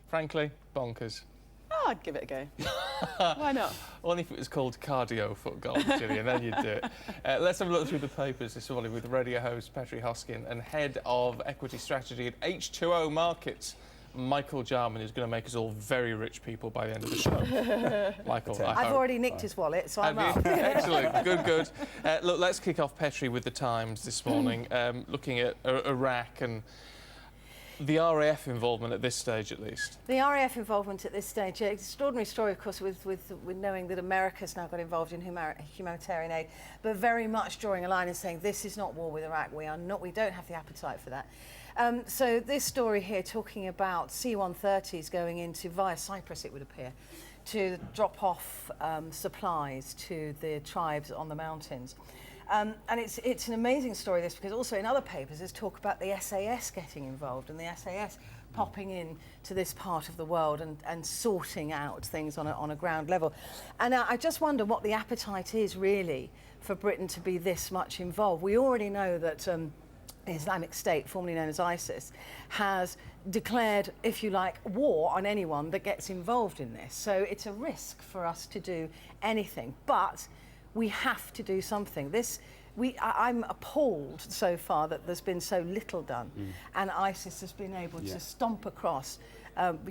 Frankly, bonkers. Oh, I'd give it a go. Why not? Only if it was called cardio foot golf, Gillian, then you'd do it. Let's have a look through the papers this morning with radio host Petri Hoskin and head of equity strategy at H2O Markets, Michael Jarman, who's going to make us all very rich people by the end of the show. Michael, I've already nicked his wallet, so I'm up. Excellent, good. Look, let's kick off, Petri, with the Times this morning, looking at Iraq and the RAF involvement at this stage, at least. The RAF involvement at this stage, extraordinary story, of course, with knowing that America's now got involved in humanitarian aid, but very much drawing a line and saying this is not war with Iraq. We don't have the appetite for that. So this story here, talking about C-130s going into via Cyprus, it would appear, to drop off supplies to the tribes on the mountains. And it's an amazing story, this, because also in other papers there's talk about the SAS getting involved and the SAS popping in to this part of the world and sorting out things on a ground level. And I just wonder what the appetite is really for Britain to be this much involved. We already know that the Islamic State, formerly known as ISIS, has declared, if you like, war on anyone that gets involved in this. So it's a risk for us to do anything. But we have to do something. I'm appalled so far that there's been so little done, and ISIS has been able to stomp across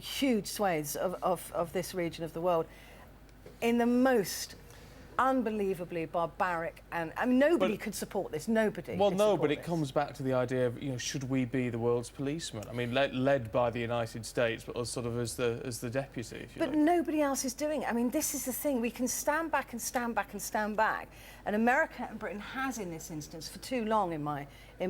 huge swathes of this region of the world in the most unbelievably barbaric, and I mean, nobody could support this. Nobody. Well, no, but it comes back to the idea of, should we be the world's policeman? I mean, led by the United States, but sort of as the deputy, if you like. But nobody else is doing it. I mean, this is the thing. We can stand back and stand back and stand back, and America and Britain has, in this instance, for too long, in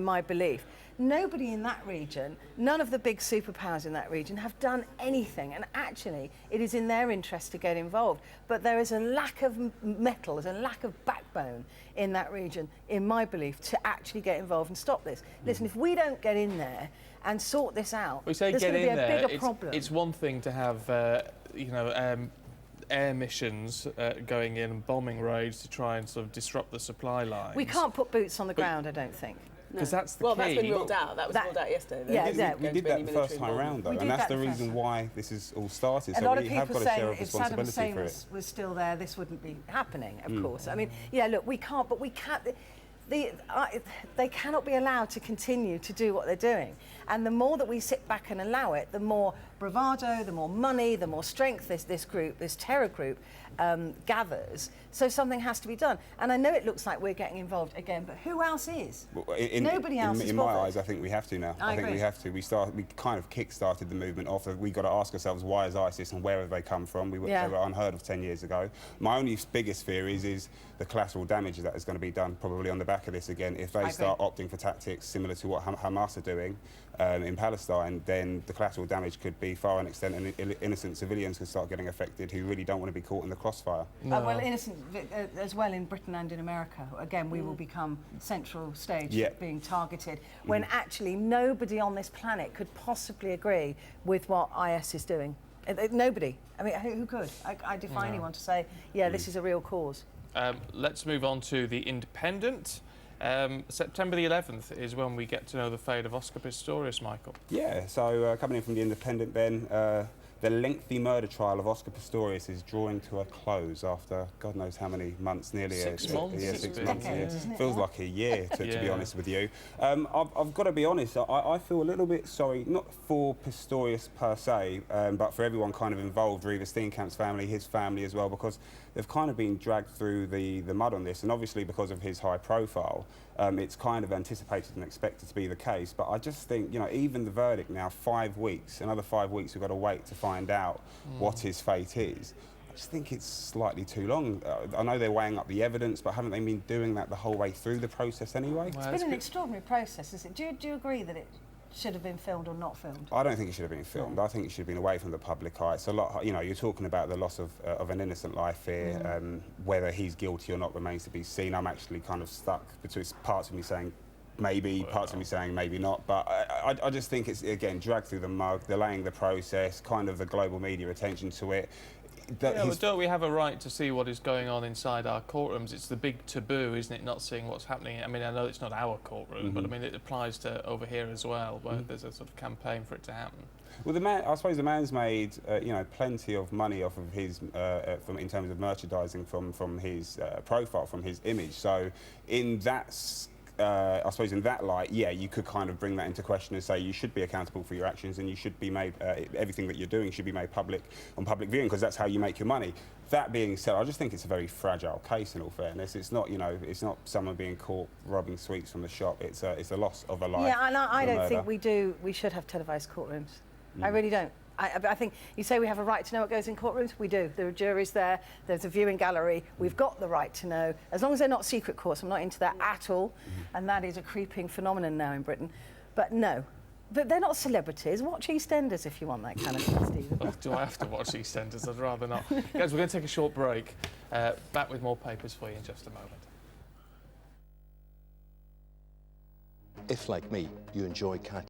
my belief. Nobody in that region, none of the big superpowers in that region have done anything, and actually it is in their interest to get involved. But there is a lack of mettle, there's a lack of backbone in that region, in my belief, to actually get involved and stop this. Listen, if we don't get in there and sort this out, there's going to be a bigger problem. It's one thing to have, air missions going in and bombing raids to try and sort of disrupt the supply lines. We can't put boots on the ground, I don't think. Because that's the key. Well, that's been ruled out. That was ruled out yesterday. We did that the first time around, though, and that's the reason why this is all started. So we have got to share a responsibility for it. If Saddam Hussein was still there, this wouldn't be happening, of course. I mean, yeah, look, we can't, but we can't. They cannot be allowed to continue to do what they're doing. And the more that we sit back and allow it, the more bravado, the more money, the more strength this terror group gathers. So something has to be done. And I know it looks like we're getting involved again, but who else is? Well, Nobody else is in bothered. my eyes, I think we have to now. I think agree. we have to. We kind of kick-started the movement off. We got to ask ourselves, why is ISIS and where have they come from? They were unheard of 10 years ago. My only biggest fear is the collateral damage that is going to be done probably on the back of this again. If they start opting for tactics similar to what Hamas are doing in Palestine, then the collateral damage could be far and extent, and innocent civilians could start getting affected who really don't want to be caught in the crossfire. No. Well, innocent as well in Britain and in America. Again, we will become central stage being targeted, when actually nobody on this planet could possibly agree with what IS is doing. Nobody. I mean, who could? I defy anyone to say, this is a real cause. Let's move on to The Independent. September the 11th is when we get to know the fate of Oscar Pistorius, Michael. Yeah, so coming in from The Independent then, the lengthy murder trial of Oscar Pistorius is drawing to a close after God knows how many months, nearly 6 months. Yeah, 6 months. months. Isn't it? Feels like a year, to be honest with you. I've got to be honest, I feel a little bit sorry, not for Pistorius per se, but for everyone kind of involved, Reeva Steenkamp's family, his family as well, because they've kind of been dragged through the mud on this, and obviously because of his high profile, it's kind of anticipated and expected to be the case. But I just think, even the verdict now, 5 weeks, another 5 weeks we've got to wait to find out what his fate is. I just think it's slightly too long. I know they're weighing up the evidence, but haven't they been doing that the whole way through the process anyway? Well, it's been an extraordinary process, isn't it? Do you agree that it should have been filmed or not filmed? I don't think it should have been filmed. I think it should have been away from the public eye. It's a lot, you're talking about the loss of an innocent life here. Whether he's guilty or not remains to be seen. I'm actually kind of stuck between parts of me saying maybe, parts of me saying maybe not. But I just think it's, again, dragged through the mud, delaying the process, kind of the global media attention to it. But don't we have a right to see what is going on inside our courtrooms? It's the big taboo, isn't it, not seeing what's happening? I mean, I know it's not our courtroom, but I mean, it applies to over here as well, where there's a sort of campaign for it to happen. Well, I suppose the man's made you know, plenty of money off of his, in terms of merchandising from his profile, from his image. So in that I suppose in that light, yeah, you could kind of bring that into question and say you should be accountable for your actions, and you should be made, everything that you're doing should be made public on public viewing, because that's how you make your money. That being said, I just think it's a very fragile case, in all fairness. It's not, you know, it's not someone being caught robbing sweets from the shop. It's a loss of a life. Yeah, and I don't think we should have televised courtrooms. I really don't. I think you say we have a right to know what goes in courtrooms. We do. There are juries there. There's a viewing gallery. We've got the right to know, as long as they're not secret courts. I'm not into that at all, and that is a creeping phenomenon now in Britain. But no, but they're not celebrities. Watch EastEnders if you want that kind of thing, Stephen. Oh, do I have to watch EastEnders? I'd rather not. Guys, we're going to take a short break. Back with more papers for you in just a moment. If, like me, you enjoy catching